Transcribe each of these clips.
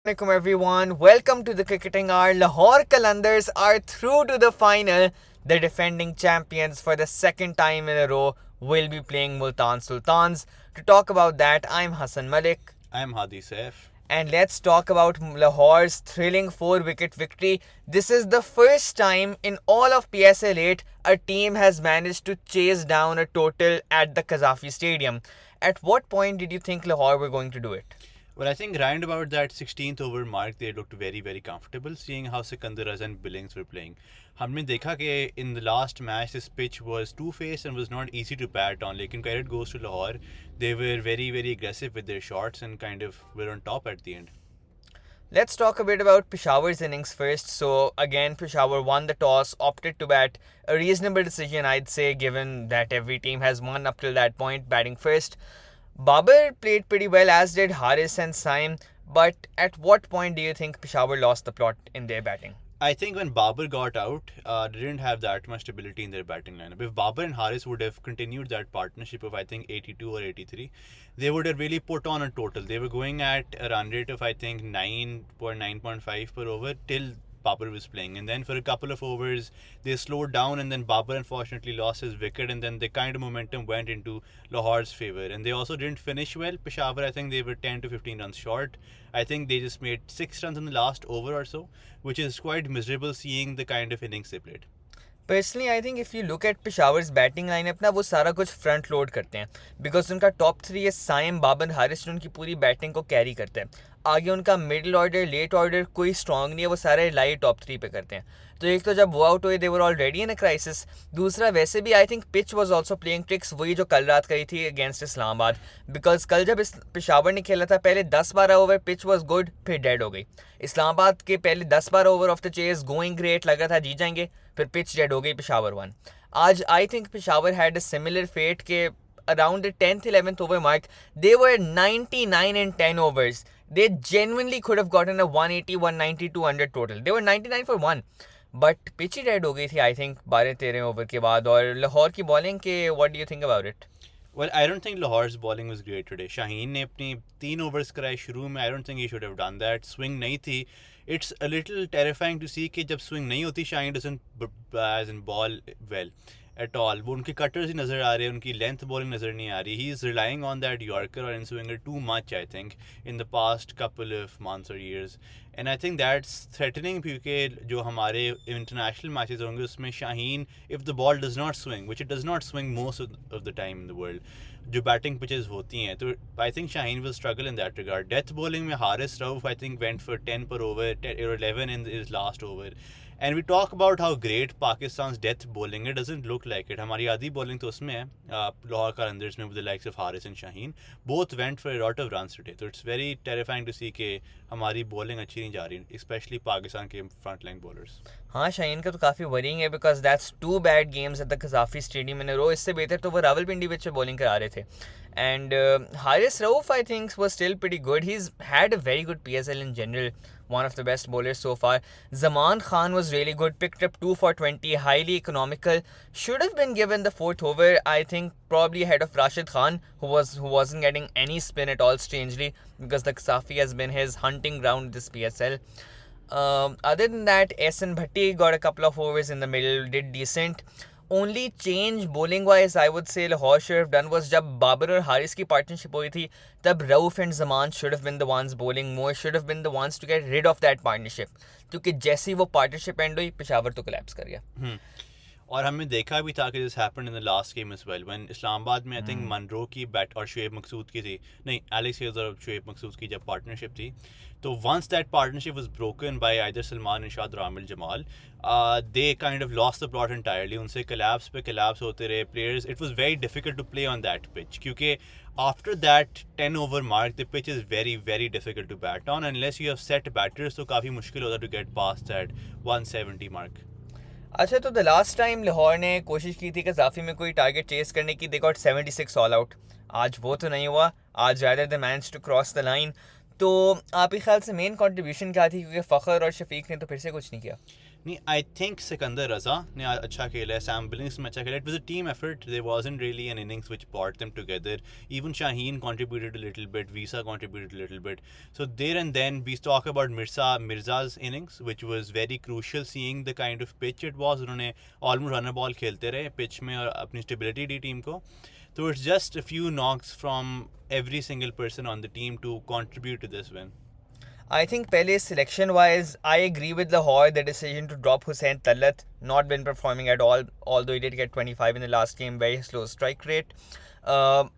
Assalamualaikum everyone. Welcome to the Cricketing Hour. Lahore Qalandars are through to the final. The defending champions for the second time in a row will be playing Multan Sultans. To talk about that, I'm Hasan Malik. I'm Hadi Saif. And let's talk about Lahore's thrilling 4-wicket victory. This is the first time in all of PSL8 a team has managed to chase down a total at the Qazafi Stadium. At what point did you think Lahore were going to do it? Well, I think round about that 16th over mark, they looked very, very comfortable, seeing how Qalandars and Billings were playing. हमने देखा कि in the last match this pitch was two-faced and was not easy to bat on. लेकिन credit goes to Lahore. They were very, very aggressive with their shots and kind of were on top at the end. Let's talk a bit about Peshawar's innings first. So, again, Peshawar won the toss, opted to bat. A reasonable decision, I'd say, given that every team has won up till that point, batting first. Babar played pretty well, as did Haris and Saif. But at what point do you think Peshawar lost the plot in their batting? I think when Babar got out, they didn't have that much stability in their batting lineup. If Babar and Haris would have continued that partnership of I think 82 or 83, they would have really put on a total. They were going at a run rate of I think 9.9.5 per over till Babar was playing. And then for a couple of overs, they slowed down, and then Babar unfortunately lost his wicket, and then the kind of momentum went into Lahore's favour. And they also didn't finish well. Peshawar, I think they were 10 to 15 runs short. I think they just made 6 runs in the last over or so, which is quite miserable seeing the kind of innings they played. Personally, I think if you look at Peshawar's batting lineup ना वो सारा कुछ front load करते हैं because उनका top three है साइम बाबर हारिस उनकी पूरी बैटिंग को कैरी करते हैं आगे उनका मिडिल ऑर्डर लेट ऑर्डर कोई स्ट्रॉन्ग नहीं है वो सारे लाई टॉप थ्री पे करते हैं तो एक तो जब वो आउट हुए दे were already in a crisis दूसरा वैसे भी I think pitch was also playing tricks वही जो कल रात करी थी अगेंस्ट इस्लामाबाद बिकॉज कल जब इस पेशावर ने खेला था पहले 10-12 ओवर पिच वाज गुड फिर डेड हो गई इस्लामाबाद के पहले 10-12 over of the chase going great लग रहा था जीत जाएंगे फिर पिच डेड हो गई पेशावर वन आज I think Peshawar had a similar fate के around the 10th 11th over mark they were 99 in 10 overs they genuinely could have gotten a 180 190 200 total they were 99 for 1 but pitch he dead हो गई थी I think 12-13 over के बाद और लाहौर की bowling के what do you think about it Well, I don't think Lahore's bowling was great today. Shaheen ने अपनी 3 overs कराए शुरू में. I don't think he should have done that. Swing नहीं थी. It's a little terrifying to see कि जब swing नहीं होती Shaheen doesn't as in ball well at all. वो उनके cutters ही नज़र आ रहे हैं, उनकी length bowling नज़र नहीं आ रही. He is relying on that Yorker or in-swinger too much, I think, in the past couple of months or years. And I think that's threatening क्योंकि जो हमारे international matches होंगे उसमें Shaheen, if the ball does not swing, which it does not swing most of the time in the world, जो batting pitches होती हैं तो I think Shaheen will struggle in that regard death bowling में Haris Rauf I think went for 10 per over 11 in his last over and we talk about how great Pakistan's death bowling it doesn't look like it हमारी आधी bowling तो उसमें है लाहौर कलंदर्स में with the likes of Haris and Shaheen both went for a lot of runs today so it's very terrifying to see कि हमारी bowling अच्छी नहीं जा रही especially पाकिस्तान के front line bowlers हाँ शाहीन का तो काफ़ी वरिंग है because that's 2 bad games at the Gaddafi stadium in a row इससे बेहतर तो वो रावलपिंडी विच बॉलिंग करा रहे थे and Haris Rauf I think was still pretty good he's had a very good PSL in general one of the best bowlers so far Zaman Khan was really good picked up 2 for 20 highly economical should have been given the fourth over I think probably ahead of Rashid Khan who wasn't getting any spin at all strangely because the Kasafi has been his hunting ground this PSL other than that, Ehsan Bhatti got a couple of overs in the middle, did decent. Only change bowling wise I would say Lahore should have done was जब बाबर और हारिस की partnership हुई थी तब Rauf and Zaman should have been the ones bowling more should have been the ones to get rid of that partnership क्योंकि जैसे ही वो partnership and हुई पेशावर तो कोलैप्स कर गया और हमने देखा भी था कि this happened in the last game as well when Islamabad में आई थिंक मनरो की बैट और शुएब मकसूद की थी नहीं एलेक्स हेज और शुएब मकसूद की जब पार्टनरशिप थी तो once that partnership was broken by either Salman Irshad और Aamir Jamal they kind of lost the plot entirely उनसे कोलैप्स पे कोलैप्स होते रहे players it was very difficult to play on that pitch क्योंकि after that 10 over mark the pitch is very very difficult to bat on unless you have set batters तो काफ़ी मुश्किल होता to get past that 170 mark अच्छा तो the last time Lahore ने कोशिश की थी कि जाफी में कोई टारगेट चेस करने की दे गॉट 76 ऑल आउट आज वो तो नहीं हुआ आज rather they managed to cross the line तो आपके ख्याल से मेन कंट्रीब्यूशन क्या थी क्योंकि फ़खर और शफीक ने तो फिर से कुछ नहीं किया नहीं, I think Sikandar Raza ने अच्छा खेला है, Sam Billings में अच्छा खेला. It was a team effort. There wasn't really an innings which brought them together. Even Shaheen contributed a little bit. Visa contributed a little bit. So there and then we talk about Mirza's innings, which was very crucial. Seeing the kind of pitch it was, उन्होंने almost run a ball खेलते रहे pitch में और अपनी stability दी team को. So it's just a few knocks from every single person on the team to contribute to this win. I think Pele selection wise, I agree with Lahore. The decision to drop Hussain Tallat, not been performing at all, although he did get 25 in the last game, very slow strike rate.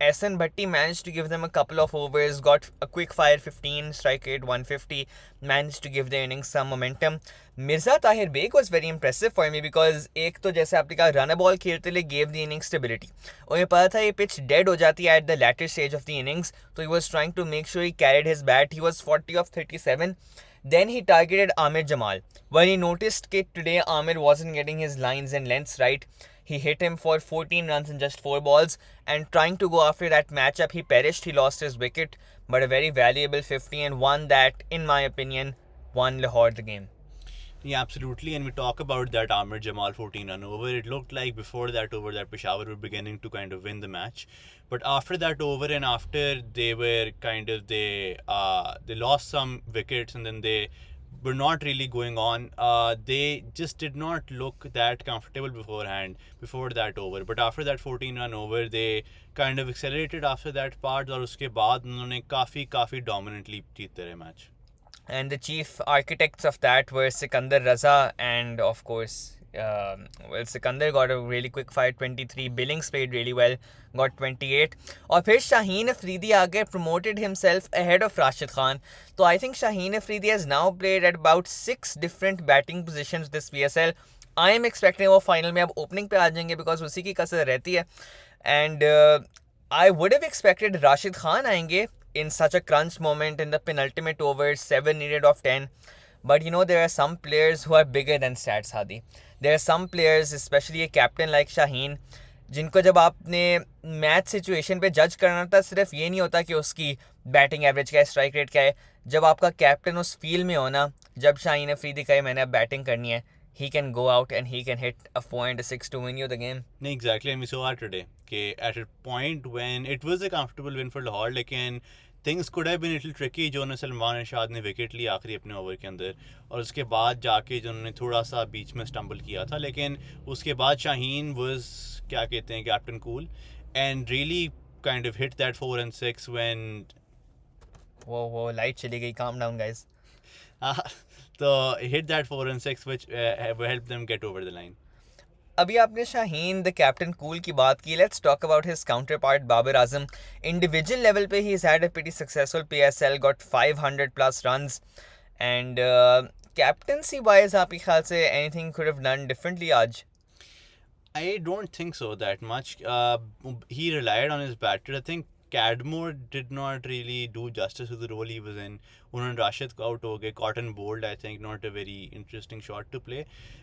Hasan Bhatti managed to give them a couple of overs, got a quick fire 15, strike rate 150, managed to give the innings some momentum. Mirza Tahir Beg was very impressive for me because एक तो जैसे आपने कहा run ball खेलते लिए gave the innings stability. उन्हें पता था ये pitch dead हो जाती है at the latter stage of the innings, so he was trying to make sure he carried his bat. He was 40 of 37. Then he targeted Amir Jamal. When he noticed that today Amir wasn't getting his lines and lengths right, he hit him for 14 runs in just 4 balls, and trying to go after that matchup, he perished. He lost his wicket, but a very valuable 50 and one that, in my opinion, won Lahore the game. Yeah, absolutely. And we talk about that Amir Jamal 14 run over. It looked like before that over that Peshawar were beginning to kind of win the match. But after that over and after they were kind of, they lost some wickets and then they were not really going on. They just did not look that comfortable beforehand, before that over. But after that 14 run over, they kind of accelerated after that part और उसके बाद उन्होंने काफ़ी dominantly जीतते रहे match. And the chief architects of that were Sikandar Raza and, of course, Sikandar got a really quick fire 23. Billings played really well, got 28. और फिर Shaheen Afridi आगे promoted himself ahead of Rashid Khan. So I think Shaheen Afridi has now played at about 6 different batting positions this PSL. I am expecting वो final में अब opening पे आ जाएंगे because उसी की कसर रहती है. And I would have expected Rashid Khan आएंगे in such a crunch moment in the penultimate over, 7 needed of 10. But you know, there are some players who are bigger than stats, Hadi. There are some players, especially a captain like Shaheen, जिनको जब आपने match situation पे जज करना था, सिर्फ ये नहीं होता कि उसकी बैटिंग एवरेज क्या है, स्ट्राइक रेट क्या है. जब आपका कैप्टन उस फील्ड में हो ना, जब शाहीन अफरीदी कहे मैंने अब बैटिंग करनी है, he can go out and he can hit a 4 and a 6 to win you the game. No, exactly, and we saw that today. Okay, at a point when it was a comfortable win for Lahore, लेकिन things could have been a little tricky. जो उन्होंने सलमान इरशाद ने wicket ली आखिरी अपने over के अंदर और उसके बाद जाके जो उन्होंने थोड़ा सा बीच में स्टम्बल किया था, लेकिन उसके बाद शाहीन was, क्या कहते हैं, captain cool and really kind of hit that 4 and 6 when Whoa, light चली गई, calm down guys. So he hit that 4 and 6 which helped them get over the line. अभी आपने शाहीन द कैप्टन कूल की बात की. Let's talk about his counterpart Babar Azam. Individual level पे he is had a pretty successful PSL, got 500 plus runs. And captaincy wise आपके ख्याल से anything could have done differently आज? I don't think so that much. He relied on his batter. I think Cadmore did not really do justice to the role he was in. उन्होंने राशिद को out हो गए, caught and bowled, I think not a very interesting shot to play.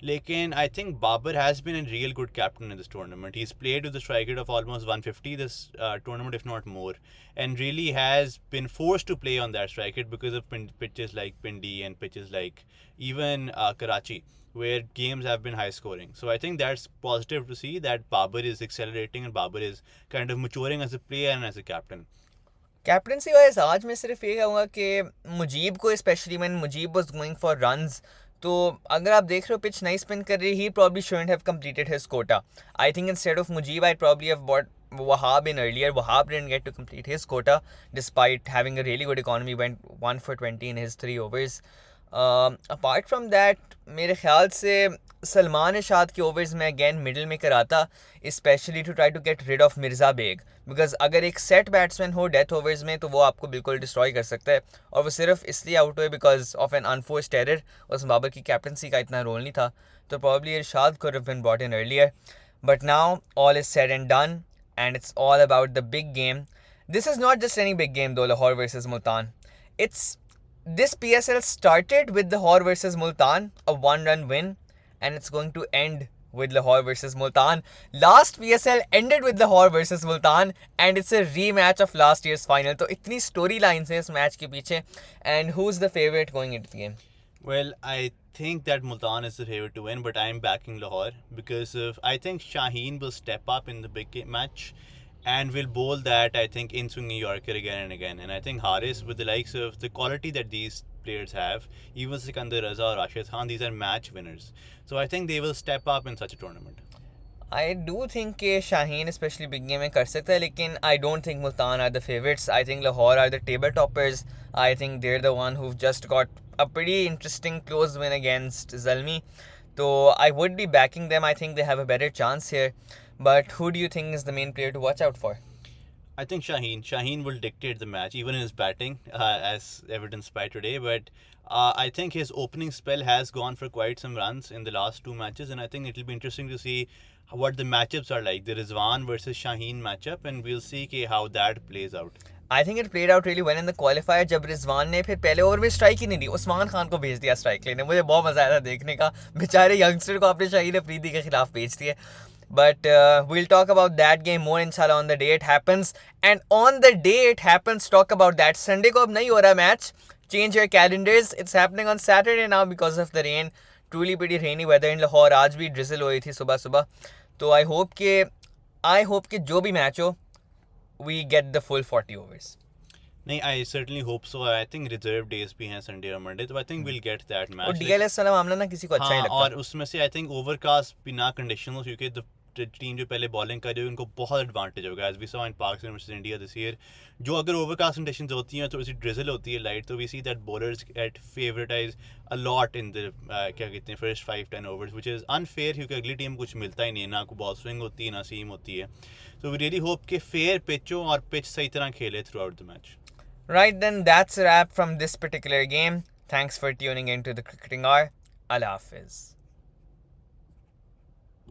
लेकिन I think Babar has been a real good captain in this tournament. He's played with a strike rate of almost 150 this tournament, if not more, and really has been forced to play on that strike rate because of pitches like Pindi and pitches like even Karachi, where games have been high scoring. So I think that's positive to see that Babar is accelerating and Babar is kind of maturing as a player and as a captain. Captaincy wise आज मैं सिर्फ ये कहूँगा कि मुजीब को, specially when Mujeeb was going for runs, तो अगर आप देख रहे हो पिच नहीं स्पिन कर रही, he probably shouldn't have completed his quota. I think instead of Mujeeb I probably have brought Wahab in earlier. Wahab didn't get to complete his quota despite having a really good economy, went 1 for 20 in his 3 overs. Apart from that, मेरे ख्याल से सलमान इरशाद के overs में again middle में कराता, specially to try to get rid of Mirza Baig, because अगर एक set batsman हो डेथ ओवर्स में तो वो आपको बिल्कुल डिस्ट्रॉय कर सकता है. और वो सिर्फ इसलिए आउट हुए because of an unforced error. उस बाबर की कैप्टनसी का इतना रोल नहीं था, तो probably Irshad could have been brought in earlier. But now all is said and done and it's all about the big game. This is not just any big game though, Lahore versus Multan. This PSL started with Lahore versus Multan, a 1-run win, and it's going to end with Lahore versus Multan. Last PSL ended with Lahore versus Multan, and it's a rematch of last year's final. तो इतनी storylines हैं इस match के पीछे. And who's the favorite going into the game? Well, I think that Multan is the favorite to win, but I'm backing Lahore because of I think Shaheen will step up in the match and will bowl that I think in swinging Yorker again and again. And I think Haris, with the likes of the quality that these players have, even Sikandar Raza or Rashid Khan, these are match winners. So I think they will step up in such a tournament. I do think कि Shaheen especially big game में कर सकता है, लेकिन I don't think Multan are the favorites. I think Lahore are the table toppers. I think they're the one who've just got a pretty interesting close win against Zalmi. So I would be backing them. I think they have a better chance here. But who do you think is the main player to watch out for? I think Shaheen. Shaheen will dictate the match, even in his batting, as evidenced by today. But I think his opening spell has gone for quite some runs in the last two matches, and I think it'll be interesting to see what the matchups are like. The Rizwan versus Shaheen matchup, and we'll see how that plays out. I think it played out really well in the qualifier जब रिजवान ने फिर पहले over में strike ही नहीं दी, उस्मान खान को भेज दिया strike लेने. मुझे बहुत मजा आया था देखने का. बेचारे यंगस्टर को आपने शाहीन अफरीदी के खिलाफ भेज दिए. But we'll talk about that game more inshallah on the day it happens. And on the day it happens, talk about that. Sunday को अब नहीं हो रहा match. Change your calendars. It's happening on Saturday now because of the rain. Truly pretty rainy weather in Lahore. आज भी drizzle हुई थी सुबह सुबह. तो I hope कि जो भी मैच हो, we get the full 40 overs. नहीं, I certainly hope so. I think reserve days भी हैं Sunday और Monday, तो I think we'll get that match. और DLS वाला मामला ना किसी को अच्छा ही लगता. और उसमें से I think overcast भी ना conditional, क्योंकि the team जो पहले bowling कर रही है उनको बहुत advantage होगा, as we saw in Pakistan versus India this year. जो अगर overcast conditions होती हैं तो ऐसी drizzle होती है light, तो we see that bowlers get favoritized a lot in the क्या कहते हैं first 5-10 overs, which is unfair क्योंकि अगली टीम कुछ मिलता ही नहीं है, ना कोई ball swing होती है ना seam होती है. So we really hope कि fair pitch हो और pitch सही तरह खेले throughout the match. Right then, that's a wrap from this particular game. Thanks for tuning in to the Cricketing Hour. Allah Hafiz.